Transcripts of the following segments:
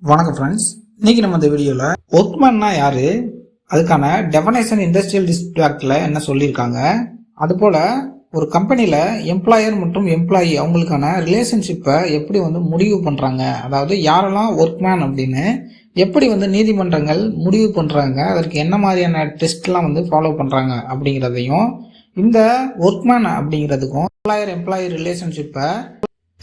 வணக்கம் ஃப்ரெண்ட்ஸ், இன்னைக்கு நம்ம இந்த வீடியோவில் ஒர்க்மேன்னா யாரு, அதுக்கான டெஃபனேஷன் இண்டஸ்ட்ரியல் டிஸ்பியூட் ஆக்ட்ல என்ன சொல்லியிருக்காங்க, அதுபோல் ஒரு கம்பெனியில் எம்ப்ளாயர் மற்றும் எம்ப்ளாயி அவங்களுக்கான ரிலேஷன்ஷிப்பை எப்படி முடிவு பண்ணுறாங்க, அதாவது யாரெல்லாம் ஒர்க்மேன் அப்படின்னு எப்படி நீதிமன்றங்கள் முடிவு பண்ணுறாங்க, அதற்கு என்ன மாதிரியான டெஸ்ட்லாம் ஃபாலோ பண்ணுறாங்க அப்படிங்கிறதையும், இந்த ஒர்க்மேன் அப்படிங்கிறதுக்கும் எம்ப்ளாயி ரிலேஷன்ஷிப்பை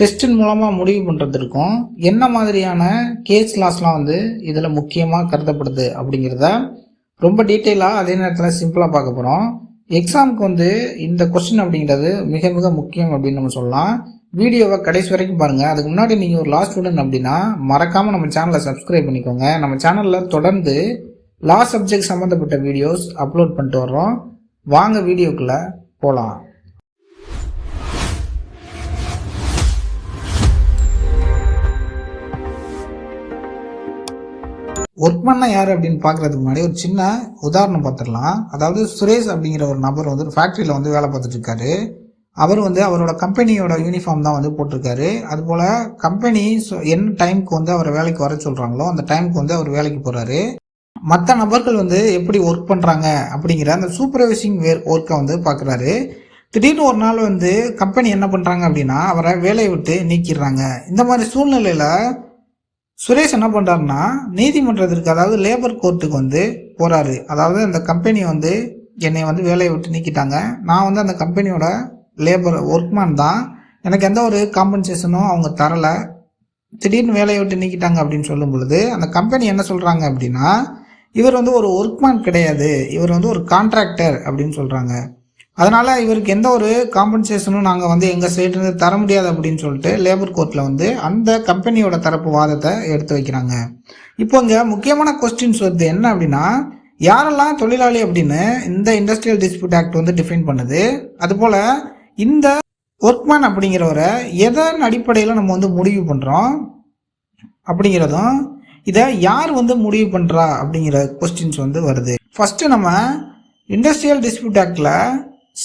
டெஸ்டின் மூலமாக முடிவு பண்ணுறதுக்கும் என்ன மாதிரியான கேஸ் லாஸ்லாம் இதில் முக்கியமாக கருதப்படுது அப்படிங்கிறத ரொம்ப டீட்டெயிலாக அதே நேரத்தில் சிம்பிளாக பார்க்க போகிறோம். எக்ஸாமுக்கு இந்த கொஸ்டின் அப்படிங்கிறது மிக மிக முக்கியம் அப்படின்னு நம்ம சொல்லலாம். வீடியோவை கடைசி வரைக்கும் பாருங்கள். அதுக்கு முன்னாடி நீங்கள் ஒரு லா ஸ்டூடெண்ட் அப்படின்னா மறக்காமல் நம்ம சேனலை சப்ஸ்கிரைப் பண்ணிக்கோங்க. நம்ம சேனலில் தொடர்ந்து லா சப்ஜெக்ட் சம்மந்தப்பட்ட வீடியோஸ் அப்லோட் பண்ணிட்டு வர்றோம். வாங்க வீடியோக்குள்ளே போகலாம். ஒர்க்மேன்னா யார் அப்படின்னு பார்க்கறதுக்கு முன்னாடி ஒரு சின்ன உதாரணம் பார்த்துடலாம். அதாவது சுரேஷ் அப்படிங்கிற ஒரு நபர் ஒரு ஃபேக்ட்ரியில் வேலை பார்த்துட்டு இருக்காரு. அவர் அவரோட கம்பெனியோட யூனிஃபார்ம் தான் போட்டிருக்காரு. அதுபோல் கம்பெனி என்ன டைமுக்கு அவரை வேலைக்கு வர சொல்கிறாங்களோ அந்த டைமுக்கு அவர் வேலைக்கு போகிறாரு. மற்ற நபர்கள் எப்படி ஒர்க் பண்ணுறாங்க அப்படிங்கிற அந்த சூப்பர்வைசிங் ஒர்க்கை பார்க்குறாரு. திடீர்னு ஒரு நாள் கம்பெனி என்ன பண்ணுறாங்க அப்படின்னா அவரை வேலையை விட்டு நீக்கிடுறாங்க. இந்த மாதிரி சூழ்நிலையில் சுரேஷ் என்ன பண்ணுறாருன்னா நீதிமன்றத்திற்கு, அதாவது லேபர் கோர்ட்டுக்கு போகிறாரு. அதாவது அந்த கம்பெனி என்னை வேலையை விட்டு நீக்கிட்டாங்க, நான் அந்த கம்பெனியோட லேபர் ஒர்க்மேன் தான், எனக்கு எந்த ஒரு காம்பன்சேஷனும் அவங்க தரலை, திடீர்னு வேலையை விட்டு நீக்கிட்டாங்க அப்படின்னு சொல்லும் பொழுது அந்த கம்பெனி என்ன சொல்கிறாங்க அப்படின்னா இவர் ஒரு ஒர்க்மேன் கிடையாது, இவர் ஒரு கான்ட்ராக்டர் அப்படின்னு சொல்கிறாங்க. அதனால் இவருக்கு எந்த ஒரு காம்பன்சேஷனும் நாங்கள் எங்கள் சைட்லேருந்து தர முடியாது அப்படின்னு சொல்லிட்டு லேபர் கோர்ட்டில் அந்த கம்பெனியோட தரப்பு வாதத்தை எடுத்து வைக்கிறாங்க. இப்போ இங்கே முக்கியமான கொஸ்டின்ஸ் என்ன அப்படின்னா, யாரெல்லாம் தொழிலாளி அப்படின்னு இந்த இண்டஸ்ட்ரியல் டிஸ்பியூட் ஆக்ட் டிஃபைன் பண்ணுது, அதுபோல் இந்த ஒர்க்மேன் அப்படிங்கிறவரை எதன் அடிப்படையில் நம்ம முடிவு பண்ணுறோம் அப்படிங்கிறதும், இதை யார் முடிவு பண்ணுறா அப்படிங்கிற கொஸ்டின்ஸ் வருது. ஃபஸ்ட்டு நம்ம இண்டஸ்ட்ரியல் டிஸ்பியூட் ஆக்டில்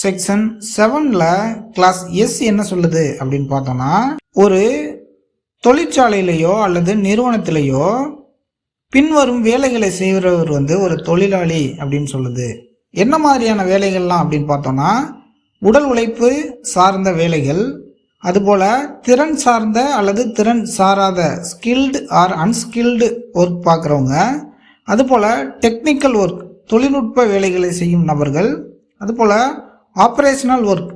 செக்ஷன் 7ல் கிளாஸ் எஸ் என்ன சொல்லுது அப்படின்னு பார்த்தோம்னா, ஒரு தொழிற்சாலையிலையோ அல்லது நிறுவனத்திலேயோ பின்வரும் வேலைகளை செய்கிறவர் ஒரு தொழிலாளி அப்படின்னு சொல்லுது. என்ன மாதிரியான வேலைகள்லாம் அப்படின்னு பார்த்தோம்னா, உடல் உழைப்பு சார்ந்த வேலைகள், அதுபோல் திறன் சார்ந்த அல்லது திறன் சாராத ஸ்கில்டு ஆர் அன்ஸ்கில்டு ஒர்க் பார்க்குறவங்க, அதுபோல் டெக்னிக்கல் ஒர்க் தொழில்நுட்ப வேலைகளை செய்யும் நபர்கள், அதுபோல் ஆப்ரேஷனல் ஒர்க்,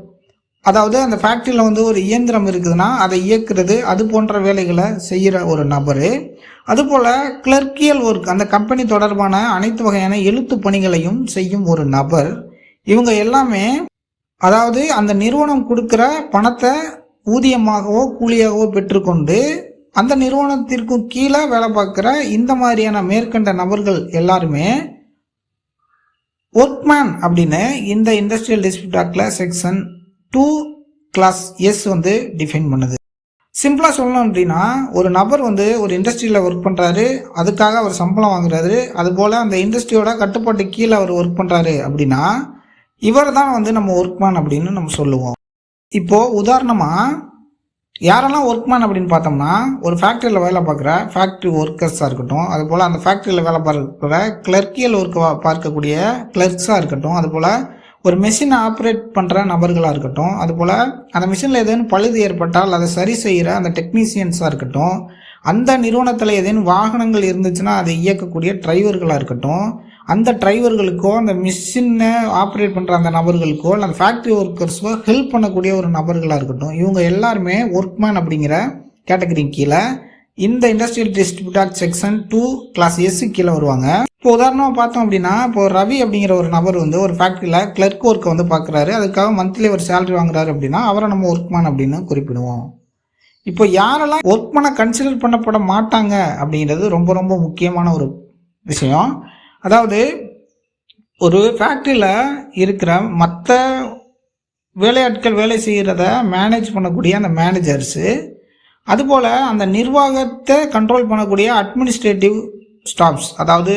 அதாவது அந்த ஃபேக்ட்ரியில் ஒரு இயந்திரம் இருக்குதுன்னா அதை இயக்குறது, அது போன்ற வேலைகளை செய்கிற ஒரு நபர், அதுபோல் கிளர்க்கியல் ஒர்க், அந்த கம்பெனி தொடர்பான அனைத்து வகையான எழுத்து பணிகளையும் செய்யும் ஒரு நபர். இவங்க எல்லாமே அதாவது அந்த நிறுவனம் கொடுக்குற பணத்தை ஊதியமாகவோ கூலியாகவோ பெற்றுக்கொண்டு அந்த நிறுவனத்திற்கும் கீழே வேலை பார்க்குற இந்த மாதிரியான மேற்கண்ட நபர்கள் எல்லாருமே ஒர்க்மேன் அப்படின்னு இந்த இண்டஸ்ட்ரியல் டிஸ்பியூட் ஆக்ட்ல செக்ஷன் 2 கிளாஸ் எஸ் டிஃபைன் பண்ணுது. சிம்பிளாக சொல்லணும் அப்படின்னா, ஒரு நபர் ஒரு இண்டஸ்ட்ரியில் ஒர்க் பண்ணுறாரு, அதுக்காக அவர் சம்பளம் வாங்குறாரு, அதுபோல் அந்த இண்டஸ்ட்ரியோட கட்டுப்பாட்டு கீழே அவர் ஒர்க் பண்ணுறாரு அப்படின்னா இவர் தான் நம்ம ஒர்க்மேன் அப்படின்னு நம்ம சொல்லுவோம். இப்போது உதாரணமாக யாரெல்லாம் ஒர்க்மேன் அப்படின்னு பார்த்தோம்னா, ஒரு ஃபேக்ட்ரியில் வேலை பார்க்குற ஃபேக்ட்ரி ஒர்க்கர்ஸாக இருக்கட்டும், அதுபோல் அந்த ஃபேக்ட்ரியில் வேலை பார்க்குற கிளர்க்கியல் ஒர்க்கை பார்க்கக்கூடிய கிளர்க்ஸாக இருக்கட்டும், அதுபோல் ஒரு மெஷினை ஆப்ரேட் பண்ணுற நபர்களாக இருக்கட்டும், அதுபோல் அந்த மிஷினில் ஏதேனும் பழுது ஏற்பட்டால் அதை சரி செய்கிற அந்த டெக்னீஷியன்ஸாக இருக்கட்டும், அந்த நிறுவனத்தில் ஏதேனும் வாகனங்கள் இருந்துச்சுன்னா அதை இயக்கக்கூடிய டிரைவர்களாக இருக்கட்டும், அந்த டிரைவர்களுக்கோ அந்த மிஷினை ஆப்ரேட் பண்ணுற அந்த நபர்களுக்கோ இல்லை அந்த ஃபேக்ட்ரி ஒர்க்கர்ஸோ ஹெல்ப் பண்ணக்கூடிய ஒரு நபர்களாக இருக்கட்டும், இவங்க எல்லாருமே ஒர்க்மேன் அப்படிங்கிற கேட்டகரி கீழே இந்த industrial dispute act section 2 clause s கீழே வருவாங்க. இப்போ உதாரணமாக பார்த்தோம் அப்படின்னா, இப்போ ரவி அப்படிங்கிற ஒரு நபர் ஒரு ஃபேக்ட்ரியில் கிளர்க் ஒர்க்கை பார்க்குறாரு, அதுக்காக மந்த்லி ஒரு சேலரி வாங்குறாரு அப்படின்னா அவரை நம்ம ஒர்க்மேன் அப்படின்னு குறிப்பிடுவோம். இப்போ யாரெல்லாம் ஒர்க்மேனை கன்சிடர் பண்ணப்பட மாட்டாங்க அப்படிங்கிறது ரொம்ப ரொம்ப முக்கியமான ஒரு விஷயம். அதாவது ஒரு ஃபேக்ட்ரியில் இருக்கிற மற்ற வேலையாட்கள் வேலை செய்கிறத மேனேஜ் பண்ணக்கூடிய அந்த மேனேஜர்ஸு, அதுபோல் அந்த நிர்வாகத்தை கண்ட்ரோல் பண்ணக்கூடிய அட்மினிஸ்ட்ரேட்டிவ் ஸ்டாஃப்ஸ், அதாவது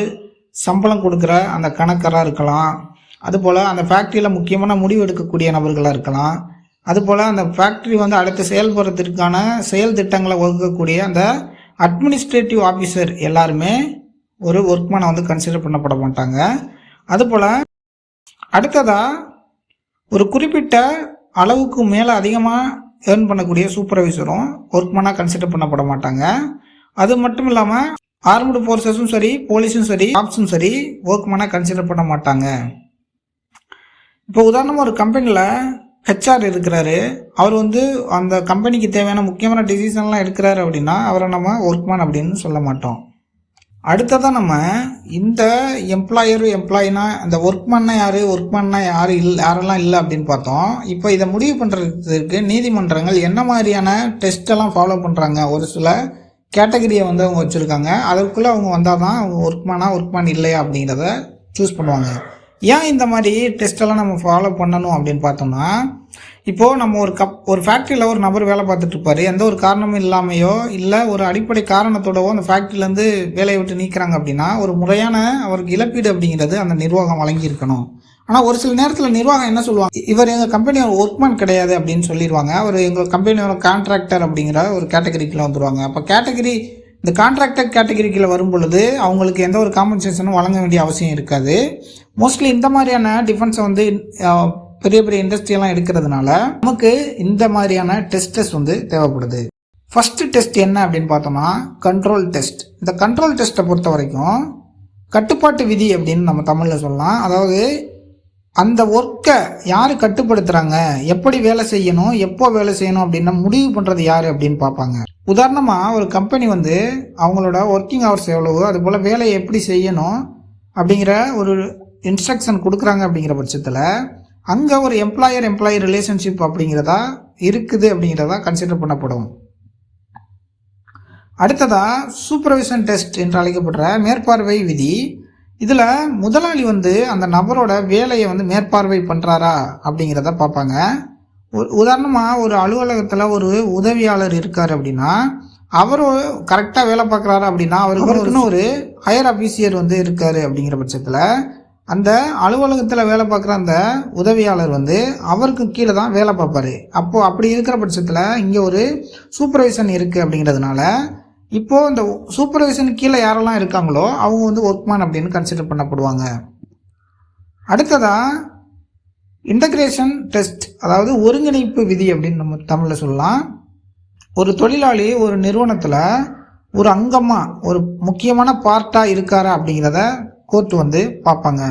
சம்பளம் கொடுக்குற அந்த கணக்கராக இருக்கலாம், அதுபோல் அந்த ஃபேக்ட்ரியில் முக்கியமான முடிவு எடுக்கக்கூடிய நபர்களாக இருக்கலாம், அதுபோல் அந்த ஃபேக்ட்ரி அடுத்து செயல்படுறதுக்கான செயல் திட்டங்களை வகுக்கக்கூடிய அந்த அட்மினிஸ்ட்ரேட்டிவ் ஆஃபீஸர் எல்லாருமே ஒரு ஒர்க்மேனை வந்து கன்சிடர் பண்ணப்பட மாட்டாங்க. அதுபோல் அடுத்ததாக ஒரு குறிப்பிட்ட அளவுக்கு மேலே அதிகமாக ஏர்ன் பண்ணக்கூடிய சூப்பர்வைசரும் ஒர்க்மேனாக கன்சிடர் பண்ணப்பட மாட்டாங்க. அது மட்டும் இல்லாமல் ஆர்ம்டு ஃபோர்ஸஸும் சரி, போலீஸும் சரி, ஆப்ஸும் சரி ஒர்க்மேனாக கன்சிடர் பண்ண மாட்டாங்க. இப்போ உதாரணமாக ஒரு கம்பெனியில் ஹெச்ஆர் இருக்கிறாரு, அவர் வந்து அந்த கம்பெனிக்கு தேவையான முக்கியமான டிசிஷன்லாம் எடுக்கிறாரு அப்படின்னா அவரை நம்ம ஒர்க்மேன் அப்படின்னு சொல்ல மாட்டோம். அடுத்ததாக நம்ம இந்த எம்ப்ளாயினா இந்த ஒர்க்மேன்னா யார், ஒர்க்மேன்னா யாரெல்லாம் இல்லை அப்படின்னு பார்த்தோம். இப்போ இதை முடிவு பண்ணுறதுக்கு நீதிமன்றங்கள் என்ன மாதிரியான டெஸ்ட்டெல்லாம் ஃபாலோ பண்ணுறாங்க, ஒரு சில கேட்டகரியை வந்து அவங்க வச்சுருக்காங்க. அதற்குள்ளே அவங்க வந்தால் தான் அவங்க ஒர்க்மேன் இல்லையா அப்படிங்கிறத சூஸ் பண்ணுவாங்க. ஏன் இந்த மாதிரி டெஸ்ட்டெல்லாம் நம்ம ஃபாலோ பண்ணணும் அப்படின்னு பார்த்தோம்னா, இப்போது நம்ம ஒரு ஃபேக்ட்ரியில் ஒரு நபர் வேலை பார்த்துட்டு இருப்பார், எந்த ஒரு காரணமும் இல்லாமையோ இல்லை ஒரு அடிப்படை காரணத்தோடவோ அந்த ஃபேக்ட்ரியிலேருந்து வேலையை விட்டு நீக்கிறாங்க அப்படின்னா ஒரு முறையான அவருக்கு இழப்பீடு அப்படிங்கிறது அந்த நிர்வாகம் வழங்கியிருக்கணும். ஆனால் ஒரு சில நேரத்தில் நிர்வாகம் என்ன சொல்லுவாங்க, இவர் எங்கள் கம்பெனியோட ஒர்க்மேன் கிடையாது அப்படின்னு சொல்லிடுவாங்க. அவர் எங்கள் கம்பெனியோட கான்ட்ராக்டர் அப்படிங்கிற ஒரு கேட்டகரிக்குள்ளே வந்துடுவாங்க. அப்போ இந்த கான்ட்ராக்டர் கேட்டகரிக்குள்ள வரும் பொழுது அவங்களுக்கு எந்த ஒரு காம்பன்சேஷனும் வழங்க வேண்டிய அவசியம் இருக்காது. மோஸ்ட்லி இந்த மாதிரியான டிஃபென்ஸை வந்து பெரிய பெரிய இண்டஸ்ட்ரியெல்லாம் எடுக்கிறதுனால நமக்கு இந்த மாதிரியான டெஸ்டஸ் வந்து தேவைப்படுது. ஃபர்ஸ்ட் டெஸ்ட் என்ன அப்படின்னு பார்த்தோம்னா கண்ட்ரோல் டெஸ்ட். இந்த கண்ட்ரோல் டெஸ்ட்டை பொறுத்த வரைக்கும் கட்டுப்பாட்டு விதி அப்படின்னு நம்ம தமிழில் சொல்லலாம். அதாவது அந்த ஒர்க்கை யார் கட்டுப்படுத்துகிறாங்க, எப்படி வேலை செய்யணும், எப்போ வேலை செய்யணும் அப்படின்னு முடிவு பண்ணுறது யார் அப்படின்னு பார்ப்பாங்க. உதாரணமாக ஒரு கம்பெனி வந்து அவங்களோட ஒர்க்கிங் ஹவர்ஸ் எவ்வளவோ அதுபோல் வேலையை எப்படி செய்யணும் அப்படிங்கிற ஒரு இன்ஸ்ட்ரக்ஷன் கொடுக்குறாங்க. அப்படிங்கிற பட்சத்தில் அங்கே ஒரு எம்ப்ளாயி ரிலேஷன்ஷிப் அப்படிங்கிறதா இருக்குது அப்படிங்கிறதா கன்சிடர் பண்ணப்படும். அடுத்ததாக சூப்பர்விஷன் டெஸ்ட் என்று அழைக்கப்படுற மேற்பார்வை விதி. இதில் முதலாளி வந்து அந்த நபரோட வேலையை வந்து மேற்பார்வை பண்ணுறாரா அப்படிங்கிறத பார்ப்பாங்க. உதாரணமாக ஒரு அலுவலகத்தில் ஒரு உதவியாளர் இருக்கார் அப்படின்னா அவர் கரெக்டாக வேலை பார்க்குறாரு அப்படின்னா அவருக்குன்னு ஒரு ஹையர் ஆஃபீஸியர் வந்து இருக்கார். அப்படிங்கிற பட்சத்தில் அந்த அலுவலகத்தில் வேலை பார்க்குற அந்த உதவியாளர் வந்து அவருக்கு கீழே தான் வேலை பார்ப்பார். அப்படி இருக்கிற பட்சத்தில் இங்கே ஒரு சூப்பர்வைசன் இருக்குது. அப்படிங்கிறதுனால இப்போது இந்த சூப்பர்வைசன் கீழே யாரெல்லாம் இருக்காங்களோ அவங்க வந்து ஒர்க்மேன் அப்படின்னு கன்சிடர் பண்ணப்படுவாங்க. அடுத்ததாக இன்டகிரேஷன் டெஸ்ட், அதாவது ஒருங்கிணைப்பு விதி அப்படின்னு நம்ம தமிழில் சொல்லலாம். ஒரு தொழிலாளி ஒரு நிறுவனத்தில் ஒரு அங்கமாக ஒரு முக்கியமான பார்ட்டாக இருக்காரா அப்படிங்கிறத கோர்ட் வந்து பார்ப்பாங்க.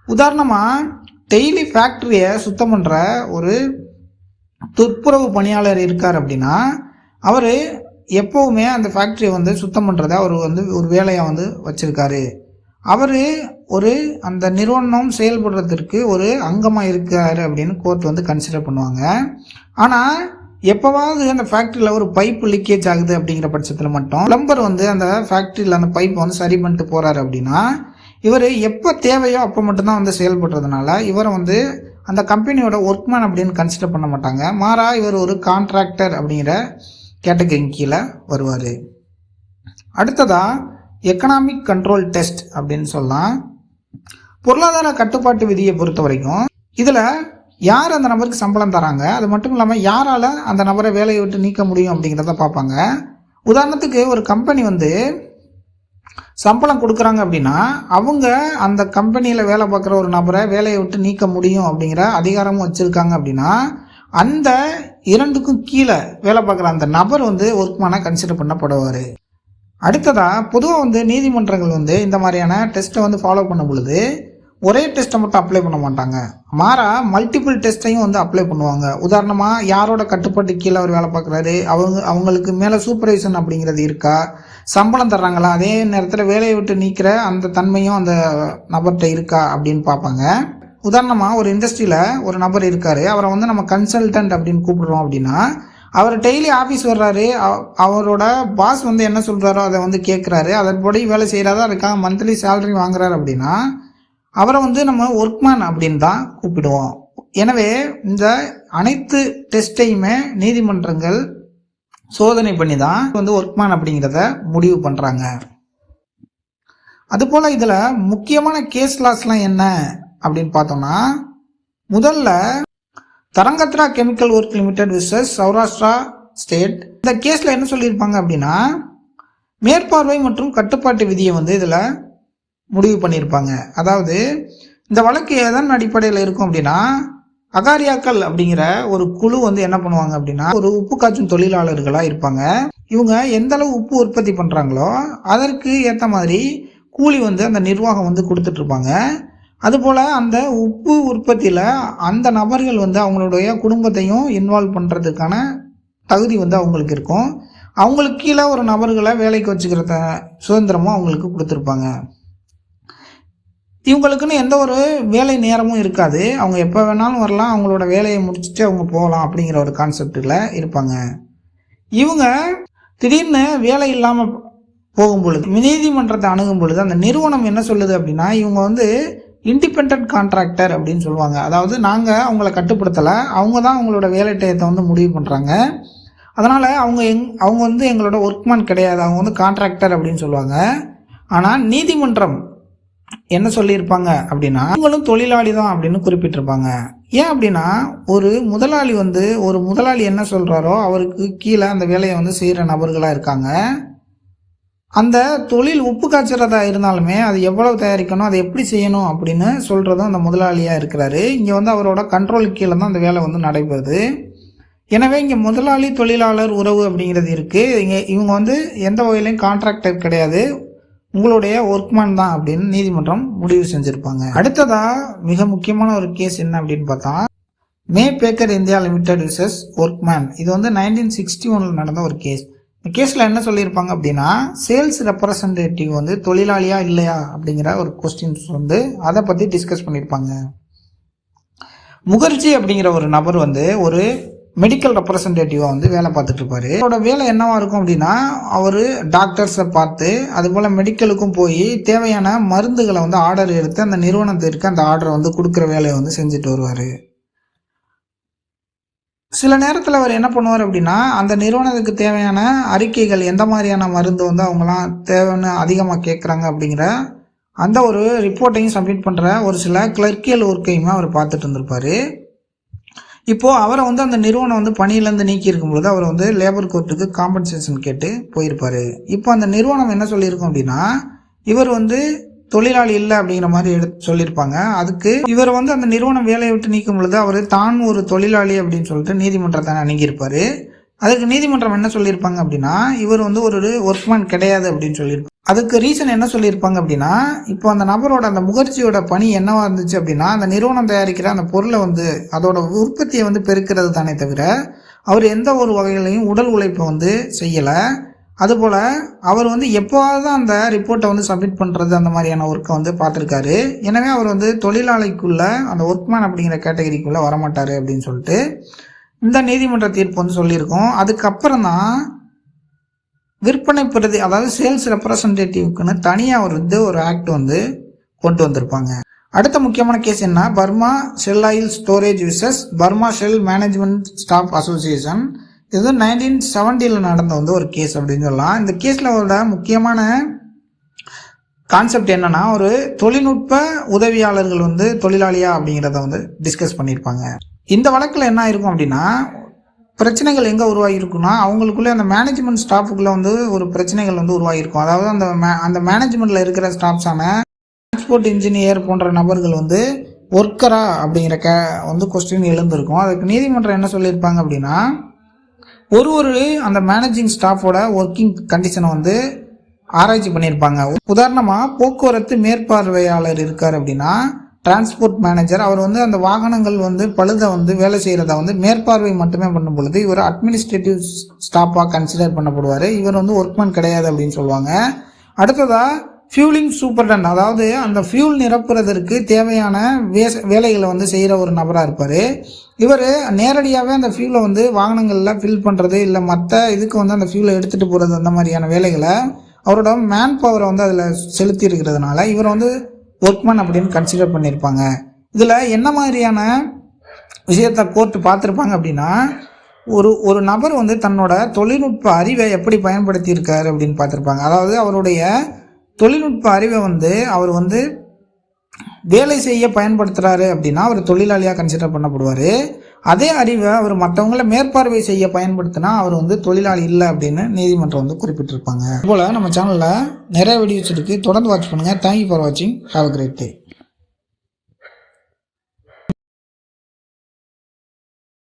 உதாரணமாக டெய்லி ஃபேக்ட்ரியை சுத்தம் பண்ணுற ஒரு துப்புரவு பணியாளர் இருக்கார் அப்படின்னா அவர் எப்போவுமே அந்த ஃபேக்ட்ரியை வந்து சுத்தம் பண்ணுறதை அவர் வந்து ஒரு வேலையாக வந்து வச்சுருக்காரு. அவர் அந்த நிறுவனம் செயல்படுறதுக்கு ஒரு அங்கமாக இருக்காரு அப்படின்னு கோர்ட் வந்து கன்சிடர் பண்ணுவாங்க. ஆனால் எப்போவாவது அந்த ஃபேக்ட்ரியில் ஒரு பைப்பு லீக்கேஜ் ஆகுது அப்படிங்கிற பட்சத்தில் மட்டும் பிளம்பர் வந்து அந்த ஃபேக்ட்ரியில் அந்த பைப்பை வந்து சரி பண்ணிட்டு போகிறாரு அப்படின்னா இவர் எப்போ தேவையோ அப்போ மட்டும்தான் வந்து செயல்படுறதுனால இவரை வந்து அந்த கம்பெனியோட ஒர்க்மேன் அப்படின்னு கன்சிடர் பண்ண மாட்டாங்க. மாறா இவர் ஒரு கான்ட்ராக்டர் அப்படிங்கிற கேட்டகரி கீழே வருவார். அடுத்ததாக எக்கனாமிக் கண்ட்ரோல் டெஸ்ட் அப்படின்னு சொல்லலாம். பொருளாதார கட்டுப்பாட்டு விதியை பொறுத்த வரைக்கும் இதில் யார் அந்த நபருக்கு சம்பளம் தராங்க, அது மட்டும் இல்லாமல் யாரால் அந்த நபரை வேலையை விட்டு நீக்க முடியும் அப்படிங்கிறத பார்ப்பாங்க. உதாரணத்துக்கு ஒரு கம்பெனி வந்து சம்பளம் கொடுக்குறாங்க அப்படின்னா அவங்க அந்த கம்பெனியில் வேலை பார்க்குற ஒரு நபரை வேலையை விட்டு நீக்க முடியும் அப்படிங்கிற அதிகாரமும் வச்சுருக்காங்க. அப்படின்னா அந்த இரண்டுக்கும் கீழே வேலை பார்க்குற அந்த நபர் வந்து ஒர்க்மேனாக கன்சிடர் பண்ணப்படுவார். அடுத்ததாக பொதுவாக வந்து நீதிமன்றங்கள் வந்து இந்த மாதிரியான டெஸ்ட்டை வந்து ஃபாலோ பண்ணும் பொழுது ஒரே டெஸ்ட்டை மட்டும் அப்ளை பண்ண மாட்டாங்க, மாறா மல்டிபிள் டெஸ்ட்டையும் வந்து அப்ளை பண்ணுவாங்க. உதாரணமாக யாரோட கட்டுப்பாட்டு கீழே அவர் வேலை பார்க்குறாரு, அவங்களுக்கு மேலே சூப்பர்வைசன் அப்படிங்கிறது இருக்கா, சம்பளம் தர்றாங்களா, அதே நேரத்தில் வேலையை விட்டு நீக்கிற அந்த தன்மையும் அந்த நபர்கிட்ட இருக்கா அப்படின்னு பார்ப்பாங்க. உதாரணமாக ஒரு இண்டஸ்ட்ரியில் ஒரு நபர் இருக்கார், அவரை வந்து நம்ம கன்சல்டன்ட் அப்படின்னு கூப்பிடுறோம். அப்படின்னா அவர் டெய்லி ஆஃபீஸ் வர்றாரு, அவரோட பாஸ் வந்து என்ன சொல்கிறாரோ அதை வந்து கேட்குறாரு, அதன்படி வேலை செய்கிறாரா, அதுக்காக மந்த்லி சேலரி வாங்குறாரு அப்படின்னா அவரை வந்து நம்ம ஒர்க்மேன் அப்படின்னு தான் கூப்பிடுவோம். எனவே இந்த அனைத்து டெஸ்ட்டையுமே நீதிமன்றங்கள் சோதனை பண்ணி தான் வந்து ஒர்க்மேன் அப்படிங்கிறத முடிவு பண்ணுறாங்க. அதுபோல் இதில் முக்கியமான கேஸ் லாஸ்லாம் என்ன அப்படின்னு பார்த்தோம்னா, முதல்ல Dhrangadhra chemical work limited versus Saurashtra state. இந்த கேஸில் என்ன சொல்லியிருப்பாங்க அப்படின்னா, மேற்பார்வை மற்றும் கட்டுப்பாட்டு விதியை வந்து இதில் முடிவு பண்ணியிருப்பாங்க. அதாவது இந்த வழக்கு எதன் அடிப்படையில் இருக்கும் அப்படின்னா, அகாரியாக்கள் அப்படிங்கிற ஒரு குழு வந்து என்ன பண்ணுவாங்க அப்படின்னா, ஒரு உப்பு காய்ச்சும் தொழிலாளர்களாக இருப்பாங்க. இவங்க எந்த அளவு உப்பு உற்பத்தி பண்ணுறாங்களோ அதற்கு ஏற்ற மாதிரி கூலி வந்து அந்த நிர்வாகம் வந்து கொடுத்துட்ருப்பாங்க. அதுபோல் அந்த உப்பு உற்பத்தியில் அந்த நபர்கள் வந்து அவங்களுடைய குடும்பத்தையும் இன்வால்வ் பண்ணுறதுக்கான தகுதி வந்து அவங்களுக்கு இருக்கும். அவங்களுக்கு கீழே ஒரு நபர்களை வேலைக்கு வச்சுக்கிற சுதந்திரமும் அவங்களுக்கு கொடுத்துருப்பாங்க. இவங்களுக்குன்னு எந்த ஒரு வேலை நேரமும் இருக்காது. அவங்க எப்போ வேணாலும் வரலாம், அவங்களோட வேலையை முடிச்சுட்டு அவங்க போகலாம் அப்படிங்கிற ஒரு கான்செப்டில் இருப்பாங்க. இவங்க திடீர்னு வேலை இல்லாமல் போகும் பொழுது நீதிமன்றத்தை அணுகும் பொழுது அந்த நிறுவனம் என்ன சொல்லுது அப்படின்னா, இவங்க வந்து இண்டிபெண்ட் கான்ட்ராக்டர் அப்படின்னு சொல்லுவாங்க. அதாவது நாங்கள் அவங்கள கட்டுப்படுத்தலை, அவங்க தான் அவங்களோட வேலை டயத்தை வந்து முடிவு பண்ணுறாங்க. அதனால் அவங்க வந்து எங்களோட ஒர்க்மேன் கிடையாது, அவங்க வந்து கான்ட்ராக்டர் அப்படின்னு சொல்லுவாங்க. ஆனால் நீதிமன்றம் என்ன சொல்லியிருப்பாங்க அப்படின்னா, இவங்களும் தொழிலாளி தான் அப்படின்னு குறிப்பிட்டிருப்பாங்க. ஏன் அப்படின்னா, ஒரு முதலாளி என்ன சொல்கிறாரோ அவருக்கு கீழே அந்த வேலையை வந்து செய்கிற நபர்களாக இருக்காங்க. அந்த தொழில் உப்பு காய்ச்சறதா இருந்தாலுமே அது எவ்வளவு தயாரிக்கணும், அதை எப்படி செய்யணும் அப்படின்னு சொல்கிறதும் அந்த முதலாளியாக இருக்கிறாரு. இங்கே வந்து அவரோட கண்ட்ரோல் கீழே தான் அந்த வேலை வந்து நடைபெறுது. எனவே இங்கே முதலாளி தொழிலாளர் உறவு அப்படிங்கிறது இருக்குது. இவங்க வந்து எந்த வகையிலையும் கான்ட்ராக்டர் கிடையாது, உங்களுடைய ஒர்க்மேன் தான் அப்படின்னு நீதிமன்றம் முடிவு செஞ்சுருப்பாங்க. அடுத்ததா மிக முக்கியமான ஒரு கேஸ் என்ன அப்படின்னு பார்த்தா, May Baker India limited versus workman. இது வந்து 1961 நடந்த ஒரு கேஸ். இந்த கேஸில் என்ன சொல்லியிருப்பாங்க அப்படின்னா, சேல்ஸ் ரெப்ரசன்டேட்டிவ் வந்து தொழிலாளியா இல்லையா அப்படிங்கிற ஒரு கொஸ்டின்ஸ் வந்து அதை பற்றி டிஸ்கஸ் பண்ணியிருப்பாங்க. முகர்ஜி அப்படிங்கிற ஒரு நபர் வந்து ஒரு மெடிக்கல் ரெப்ரசன்டேட்டிவாக வந்து வேலை பார்த்துட்டு இருப்பாரு. அவரோட வேலை என்னவா இருக்கும் அப்படின்னா, அவர் டாக்டர்ஸை பார்த்து அதுபோல் மெடிக்கலுக்கும் போய் தேவையான மருந்துகளை வந்து ஆர்டர் எடுத்து அந்த நிறுவனத்திற்கு அந்த ஆர்டரை வந்து கொடுக்குற வேலையை வந்து செஞ்சுட்டு வருவார். சில நேரத்தில் அவர் என்ன பண்ணுவார் அப்படின்னா, அந்த நிறுவனத்துக்கு தேவையான அறிக்கைகள் எந்த மாதிரியான மருந்து வந்து அவங்களாம் தேவைன்னு அதிகமாக கேட்குறாங்க அப்படிங்கிற அந்த ஒரு ரிப்போர்ட்டையும் சப்மிட் பண்ணுற ஒரு சில கிளர்க்கியல் ஒர்க்கையுமே அவர் பார்த்துட்டு இருந்திருப்பார். இப்போது அவரை வந்து அந்த நிறுவனம் வந்து பணியிலேருந்து நீக்கி இருக்கும்போது அவர் வந்து லேபர் கோர்ட்டுக்கு காம்பன்சேஷன் கேட்டு போயிருப்பார். இப்போ அந்த நிறுவனம் என்ன சொல்லியிருக்கோம் அப்படின்னா, இவர் வந்து தொழிலாளி இல்லை அப்படிங்கிற மாதிரி சொல்லியிருப்பாங்க. அதுக்கு இவர் வந்து அந்த நிறுவனம் வேலையை விட்டு நீக்கும் பொழுது அவர் தான் ஒரு தொழிலாளி அப்படின்னு சொல்லிட்டு நீதிமன்றத்தை அணுகியிருப்பார். அதுக்கு நீதிமன்றம் என்ன சொல்லியிருப்பாங்க அப்படின்னா, இவர் வந்து ஒரு ஒர்க்மேன் கிடையாது அப்படின்னு சொல்லியிருப்பாங்க. அதுக்கு ரீசன் என்ன சொல்லியிருப்பாங்க அப்படின்னா, இப்போ அந்த நபரோட அந்த முகர்ஜியோட பணி என்னவா இருந்துச்சு அப்படின்னா, அந்த நிறுவனம் தயாரிக்கிற அந்த பொருளை வந்து அதோட உற்பத்தியை வந்து பெருக்கிறது தானே தவிர அவர் எந்த ஒரு வகையிலையும் உடல் உழைப்பை வந்து செய்யலை. அதுபோல் அவர் வந்து எப்போவாவது அந்த ரிப்போர்ட்டை வந்து சப்மிட் பண்ணுறது அந்த மாதிரியான ஒர்க்கை வந்து பார்த்துருக்காரு. எனவே அவர் வந்து தொழிலாளிக்குள்ளே அந்த ஒர்க்மேன் அப்படிங்கிற கேட்டகரிக்குள்ளே வரமாட்டார் அப்படின்னு சொல்லிட்டு இந்த நீதிமன்ற தீர்ப்பு வந்து சொல்லியிருக்கோம். அதுக்கப்புறம் தான் விற்பனை பிரதி, அதாவது சேல்ஸ் ரெப்ரசன்டேட்டிவ்க்குன்னு தனியாக வந்து ஒரு ஆக்ட் வந்து கொண்டு வந்திருப்பாங்க. அடுத்த முக்கியமான கேஸ் என்ன, Burma Shell oil storage versus Burma Shell management staff association. இது 1970 நடந்த வந்து ஒரு கேஸ் அப்படின்னு சொல்லலாம். இந்த கேஸில் அவரோட முக்கியமான கான்செப்ட் என்னன்னா, ஒரு தொழில்நுட்ப உதவியாளர்கள் வந்து தொழிலாளியா அப்படிங்கிறத வந்து டிஸ்கஸ் பண்ணியிருப்பாங்க. இந்த வழக்கில் என்ன இருக்கும் அப்படின்னா, பிரச்சனைகள் எங்கே உருவாகிருக்குன்னா, அவங்களுக்குள்ளே அந்த மேனேஜ்மெண்ட் ஸ்டாஃபுக்குள்ளே வந்து ஒரு பிரச்சனைகள் வந்து உருவாகிருக்கும். அதாவது அந்த மேனேஜ்மெண்ட்டில் இருக்கிற ஸ்டாஃப்ஸான டிரான்ஸ்போர்ட் இன்ஜினியர் போன்ற நபர்கள் வந்து ஒர்க்கரா அப்படிங்கிற வந்து கொஸ்டின் எழுந்திருக்கும். அதுக்கு நீதிமன்றம் என்ன சொல்லியிருப்பாங்க அப்படின்னா, ஒரு அந்த மேனேஜிங் ஸ்டாஃபோட ஒர்க்கிங் கண்டிஷனை வந்து ஆராய்ச்சி பண்ணியிருப்பாங்க. உதாரணமாக போக்குவரத்து மேற்பார்வையாளர் இருக்கார் அப்படின்னா, டிரான்ஸ்போர்ட் மேனேஜர் அவர் வந்து அந்த வாகனங்கள் வந்து பழுதை வந்து வேலை செய்கிறத வந்து மேற்பார்வை மட்டுமே பண்ணும் பொழுது இவர் அட்மினிஸ்ட்ரேட்டிவ் ஸ்டாஃபாக கன்சிடர் பண்ணப்படுவார். இவர் வந்து ஒர்க்மேன் கிடையாது அப்படின்னு சொல்லுவாங்க. அடுத்ததாக ஃபியூலிங் சூப்பர்டன்ட், அதாவது அந்த ஃபியூல் நிரப்புறதற்கு தேவையான வேலைகளை வந்து செய்கிற ஒரு நபராக இருப்பார். இவர் நேரடியாகவே அந்த ஃபியூலை வந்து வாகனங்களில் ஃபில் பண்ணுறது இல்லை மற்ற இதுக்கு வந்து அந்த ஃபியூலை எடுத்துகிட்டு போகிறது அந்த மாதிரியான வேலைகளை அவரோட மேன் பவரை வந்து அதில் செலுத்தி இருக்கிறதுனால இவர் வந்து ஒர்க்மேன் அப்படின்னு கன்சிடர் பண்ணியிருப்பாங்க. இதில் என்ன மாதிரியான விஷயத்தை கோர்ட்டு பார்த்துருப்பாங்க அப்படின்னா, ஒரு நபர் வந்து தன்னோட தொழில்நுட்ப அறிவை எப்படி பயன்படுத்தியிருக்காரு அப்படின்னு பார்த்துருப்பாங்க. அதாவது அவருடைய தொழில்நுட்ப அறிவை வந்து அவர் வந்து வேலை செய்ய பயன்படுத்துகிறாரு அப்படின்னா அவர் தொழிலாளியாக கன்சிடர் பண்ணப்படுவார். அதே அறிவை அவர் மற்றவங்களை மேற்பார்வை செய்ய பயன்படுத்தினா அவர் வந்து தொழிலாளி இல்லை அப்படின்னு நீதிமன்றம் வந்து குறிப்பிட்டிருப்பாங்க. போல நம்ம சேனலில் நிறைய வீடியோஸ் இருக்குது, தொடர்ந்து வாட்ச் பண்ணுங்கள். தேங்க்யூ ஃபார் வாட்சிங். Have a great day.